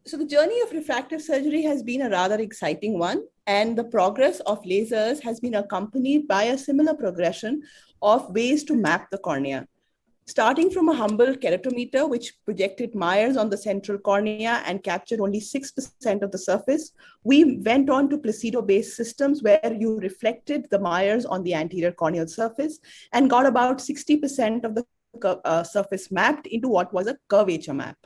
So the journey of refractive surgery has been a rather exciting one, and the progress of lasers has been accompanied by a similar progression of ways to map the cornea. Starting from a humble keratometer, which projected Myers on the central cornea and captured only 6% of the surface, we went on to Placido-based systems where you reflected the Myers on the anterior corneal surface and got about 60% of the surface mapped into what was a curvature map.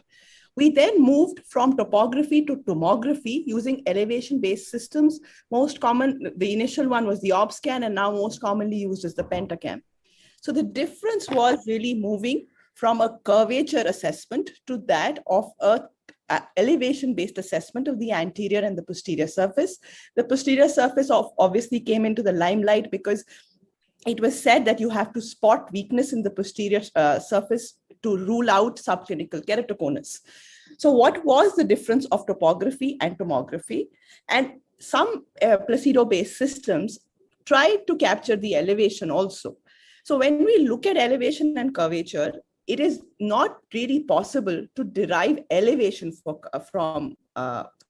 We then moved from topography to tomography using elevation-based systems. Most common, the initial one was the OBSCAN, and now most commonly used is the Pentacam. So the difference was really moving from a curvature assessment to that of a elevation-based assessment of the anterior and the posterior surface. The posterior surface obviously came into the limelight because it was said that you have to spot weakness in the posterior surface to rule out subclinical keratoconus. So what was the difference of topography and tomography? And some Placido-based systems tried to capture the elevation also. So when we look at elevation and curvature, it is not really possible to derive elevation from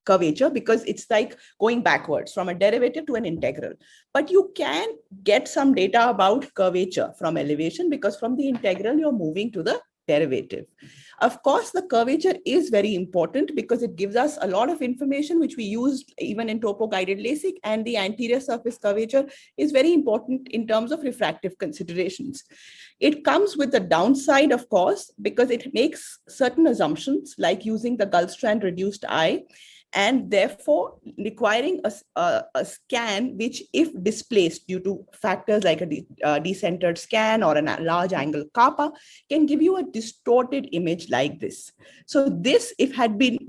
curvature because it's like going backwards from a derivative to an integral. But you can get some data about curvature from elevation because from the integral, you're moving to the derivative. Of course, the curvature is very important because it gives us a lot of information which we used even in topo-guided LASIK, and the anterior surface curvature is very important in terms of refractive considerations. It comes with the downside, of course, because it makes certain assumptions like using the Gulstrand reduced eye, and therefore requiring a scan which, if displaced due to factors like a decentered scan or a large angle kappa, can give you a distorted image like this. So this, if had been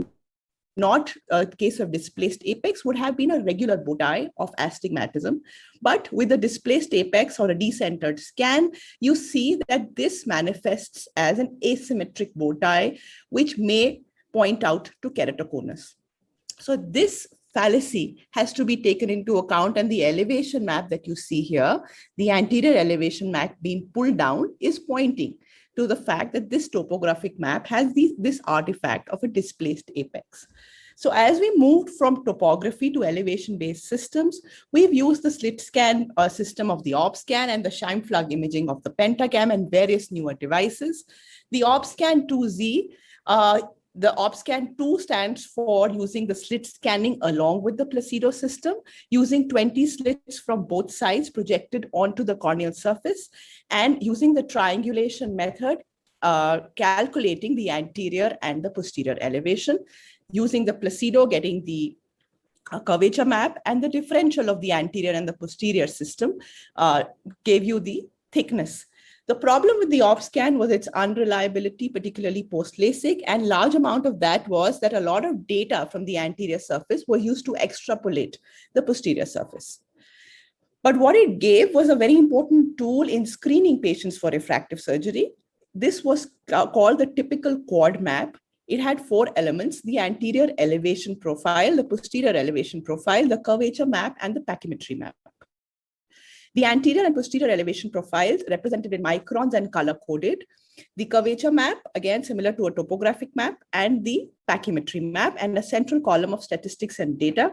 not a case of displaced apex, would have been a regular bow tie of astigmatism. But with a displaced apex or a decentered scan, you see that this manifests as an asymmetric bow tie, which may point out to keratoconus. So this fallacy has to be taken into account, and the elevation map that you see here, the anterior elevation map being pulled down, is pointing to the fact that this topographic map has this artifact of a displaced apex. So as we moved from topography to elevation-based systems, we've used the slit scan system of the OBSCAN and the Scheimpflug imaging of the Pentacam and various newer devices. The OBSCAN 2Z, the OBSCAN 2 stands for using the slit scanning along with the Placido system, using 20 slits from both sides projected onto the corneal surface, and using the triangulation method, calculating the anterior and the posterior elevation, using the Placido, getting the curvature map, and the differential of the anterior and the posterior system gave you the thickness. The problem with the OBSCAN was its unreliability, particularly post-LASIK, and large amount of that was that a lot of data from the anterior surface were used to extrapolate the posterior surface. But what it gave was a very important tool in screening patients for refractive surgery. This was called the typical quad map. It had 4 elements: the anterior elevation profile, the posterior elevation profile, the curvature map, and the pachymetry map. The anterior and posterior elevation profiles represented in microns and color-coded. The curvature map, again, similar to a topographic map, and the pachymetry map, and a central column of statistics and data.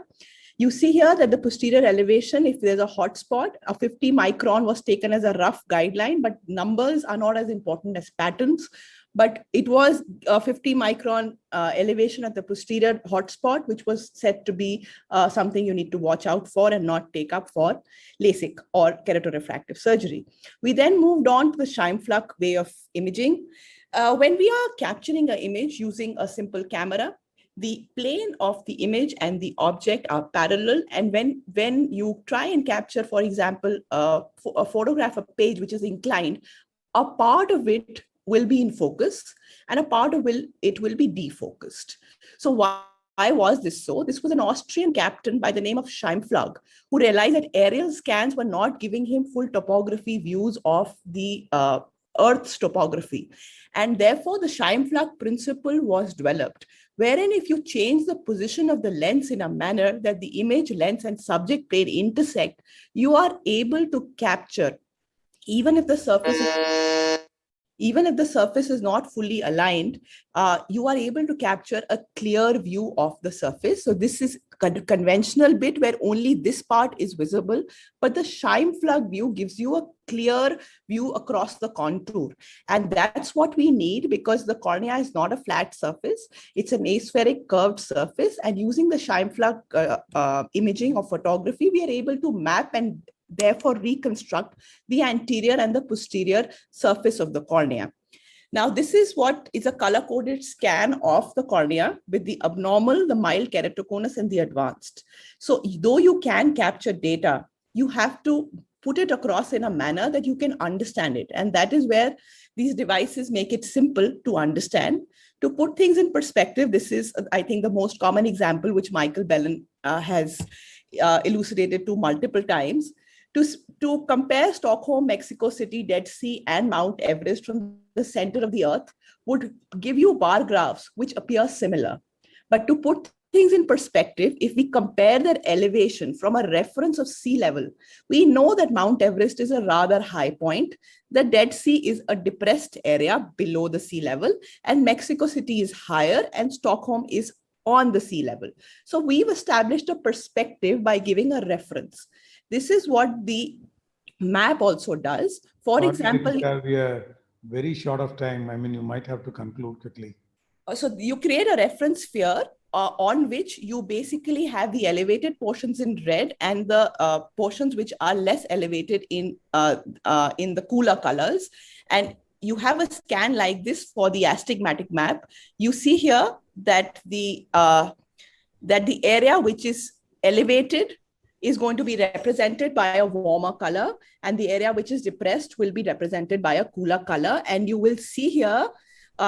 You see here that the posterior elevation, if there's a hotspot, a 50 micron was taken as a rough guideline, but numbers are not as important as patterns. But it was a 50 micron elevation at the posterior hotspot, which was said to be something you need to watch out for and not take up for LASIK or keratorefractive surgery. We then moved on to the Scheimpflug way of imaging. When we are capturing an image using a simple camera, the plane of the image and the object are parallel. And when you try and capture, for example, a photograph, a page which is inclined, a part of it will be in focus and a part of it will be defocused. So why was this so? This was an Austrian captain by the name of Scheimpflug who realized that aerial scans were not giving him full topography views of the Earth's topography. And therefore, the Scheimpflug principle was developed, wherein if you change the position of the lens in a manner that the image, lens, and subject plane intersect, you are able to capture, even if the surface is even if the surface is not fully aligned, you are able to capture a clear view of the surface. So this is conventional bit where only this part is visible, but the Scheimpflug view gives you a clear view across the contour. And that's what we need, because the cornea is not a flat surface. It's an aspheric curved surface. And using the Scheimpflug imaging or photography, we are able to map and therefore reconstruct the anterior and the posterior surface of the cornea. Now, this is what is a color-coded scan of the cornea with the abnormal, the mild keratoconus, and the advanced. So though you can capture data, you have to put it across in a manner that you can understand it. And that is where these devices make it simple to understand. To put things in perspective, this is, I think, the most common example which Michael Bellin has elucidated to multiple times. To compare Stockholm, Mexico City, Dead Sea, and Mount Everest from the center of the earth would give you bar graphs which appear similar. But to put things in perspective, if we compare their elevation from a reference of sea level, we know that Mount Everest is a rather high point. The Dead Sea is a depressed area below the sea level, and Mexico City is higher, and Stockholm is on the sea level. So we've established a perspective by giving a reference. This is what the map also does. For example, we are very short of time. I mean, you might have to conclude quickly. So you create a reference sphere on which you basically have the elevated portions in red and the portions which are less elevated in the cooler colors. And you have a scan like this for the astigmatic map. You see here that the area which is elevated is going to be represented by a warmer color, and the area which is depressed will be represented by a cooler color. And you will see here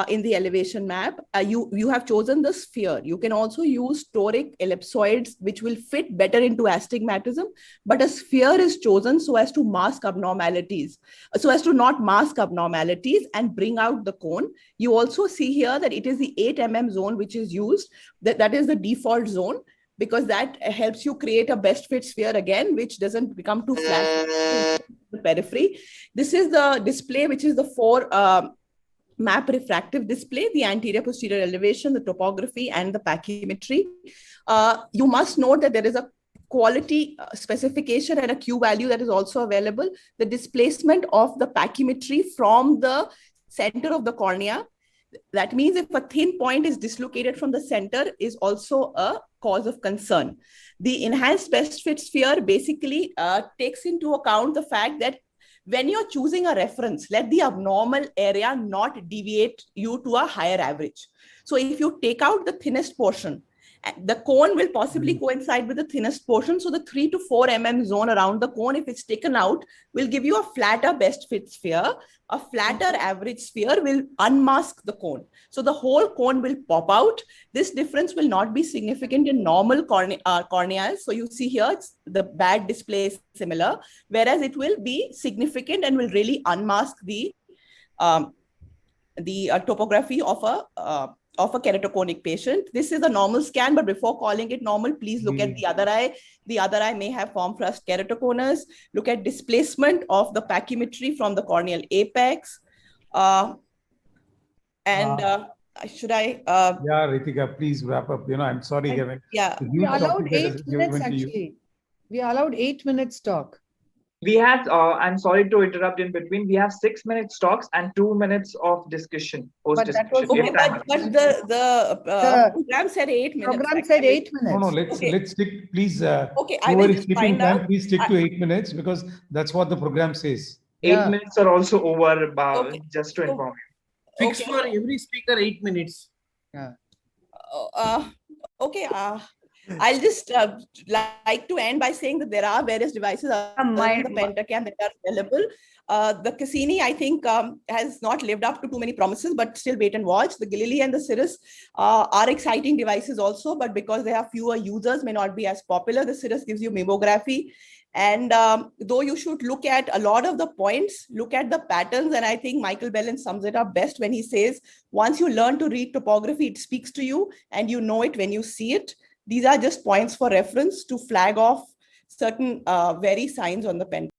in the elevation map, you have chosen the sphere. You can also use toric ellipsoids, which will fit better into astigmatism, but a sphere is chosen so as to mask abnormalities, so as to not mask abnormalities and bring out the cone. You also see here that it is the 8 mm zone which is used. That is the default zone, because that helps you create a best fit sphere again, which doesn't become too flat the periphery. This is the display, which is the 4 map refractive display, the anterior posterior elevation, the topography, and the pachymetry. You must note that there is a quality specification and a Q value that is also available. The displacement of the pachymetry from the center of the cornea. That means if a thin point is dislocated from the center is also a cause of concern. The enhanced best fit sphere basically takes into account the fact that when you're choosing a reference, let the abnormal area not deviate you to a higher average. So if you take out the thinnest portion, the cone will possibly coincide with the thinnest portion. So the 3 to 4 mm zone around the cone, if it's taken out, will give you a flatter best fit sphere. A flatter average sphere will unmask the cone. So the whole cone will pop out. This difference will not be significant in normal corneas. So you see here, the bad display is similar, whereas it will be significant and will really unmask the topography of a keratoconic patient. This is a normal scan, but before calling it normal, please look at the other eye. The other eye may have form thrust keratoconus. Look at displacement of the pachymetry from the corneal apex. Should I? Yeah, Ritika, please wrap up. I'm sorry, Kevin. Yeah. We allowed 8 minutes actually. We allowed 8 minutes talk. We have, I'm sorry to interrupt in between. We have 6 minutes talks and 2 minutes of discussion. But that was okay, but the program said 8 minutes. Program said 8 minutes. No, let's stick, please. Okay, I will just find out. Please stick to 8 minutes because that's what the program says. 8 minutes are also over, just to inform you. Fix for every speaker 8 minutes. Yeah. Okay. I'll just like to end by saying that there are various devices on the Pentacam that are available. The Cassini, I think, has not lived up to too many promises, but still wait and watch. The Galili and the Cirrus are exciting devices also, but because they have fewer users, may not be as popular. The Cirrus gives you mammography. And though you should look at a lot of the points, look at the patterns. And I think Michael Bellin sums it up best when he says, once you learn to read topography, it speaks to you and you know it when you see it. These are just points for reference to flag off certain very signs on the pen.